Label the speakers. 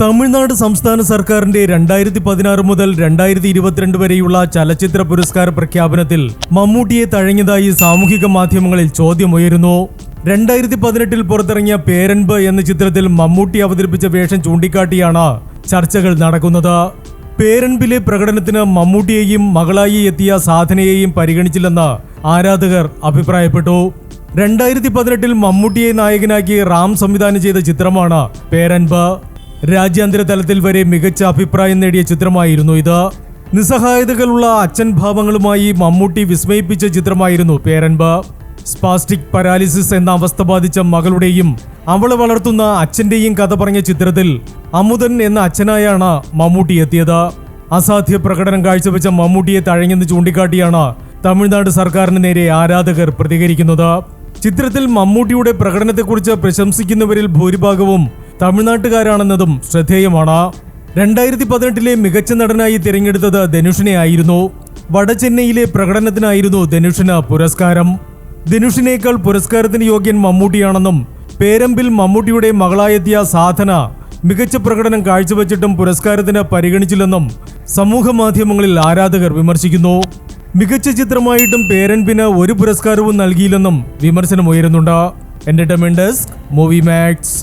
Speaker 1: തമിഴ്നാട് സംസ്ഥാന സർക്കാരിന്റെ 2016 മുതൽ 2022 വരെയുള്ള ചലച്ചിത്ര പുരസ്കാര പ്രഖ്യാപനത്തിൽ മമ്മൂട്ടിയെ തഴഞ്ഞതായി സാമൂഹിക മാധ്യമങ്ങളിൽ ചോദ്യമുയരുന്നു. 2018 പുറത്തിറങ്ങിയ പേരൻപ് എന്ന ചിത്രത്തിൽ മമ്മൂട്ടി അവതരിപ്പിച്ച വേഷം ചൂണ്ടിക്കാട്ടിയാണ് ചർച്ചകൾ നടക്കുന്നത്. പേരൻപിലെ പ്രകടനത്തിന് മമ്മൂട്ടിയെയും മകളായി എത്തിയ സാധനയെയും പരിഗണിച്ചില്ലെന്ന് ആരാധകർ അഭിപ്രായപ്പെട്ടു. 2018 മമ്മൂട്ടിയെ നായകനാക്കി റാം സംവിധാനം ചെയ്ത ചിത്രമാണ് പേരൻപ്. രാജ്യാന്തര തലത്തിൽ വരെ മികച്ച അഭിപ്രായം നേടിയ ചിത്രമായിരുന്നു ഇത്. നിസ്സഹായതകളുള്ള അച്ഛൻ ഭാവങ്ങളുമായി മമ്മൂട്ടി വിസ്മയിപ്പിച്ച ചിത്രമായിരുന്നു പേരൻപ്. സ്പാസ്റ്റിക് പാരാലിസിസ് എന്ന അവസ്ഥ ബാധിച്ച മകളുടെയും അവളെ വളർത്തുന്ന അച്ഛന്റെയും കഥ പറഞ്ഞ ചിത്രത്തിൽ അമുതൻ എന്ന അച്ഛനായാണ് മമ്മൂട്ടി എത്തിയത്. അസാധ്യ പ്രകടനം കാഴ്ചവെച്ച മമ്മൂട്ടിയെ തഴഞ്ഞെന്ന് ചൂണ്ടിക്കാട്ടിയാണ് തമിഴ്നാട് സർക്കാരിന് നേരെ ആരാധകർ പ്രതികരിക്കുന്നത്. ചിത്രത്തിൽ മമ്മൂട്ടിയുടെ പ്രകടനത്തെക്കുറിച്ച് പ്രശംസിക്കുന്നവരിൽ ഭൂരിഭാഗവും തമിഴ്നാട്ടുകാരാണെന്നതും ശ്രദ്ധേയമാണ്. 2018 മികച്ച നടനായി തിരഞ്ഞെടുത്തത് ധനുഷിനെ ആയിരുന്നു. വടചെന്നൈയിലെ പ്രകടനത്തിനായിരുന്നു ധനുഷിന് പുരസ്കാരം. ധനുഷിനേക്കാൾ പുരസ്കാരത്തിന് യോഗ്യൻ മമ്മൂട്ടിയാണെന്നും പേരമ്പിൽ മമ്മൂട്ടിയുടെ മകളായെത്തിയ സാധന മികച്ച പ്രകടനം കാഴ്ചവെച്ചിട്ടും പുരസ്കാരത്തിന് പരിഗണിച്ചില്ലെന്നും സമൂഹ മാധ്യമങ്ങളിൽ ആരാധകർ വിമർശിക്കുന്നു. മികച്ച ചിത്രമായിട്ടും പേരൻപിന് ഒരു പുരസ്കാരവും നൽകിയില്ലെന്നും വിമർശനമുയരുന്നുണ്ട്. Entertainment desk, movie max.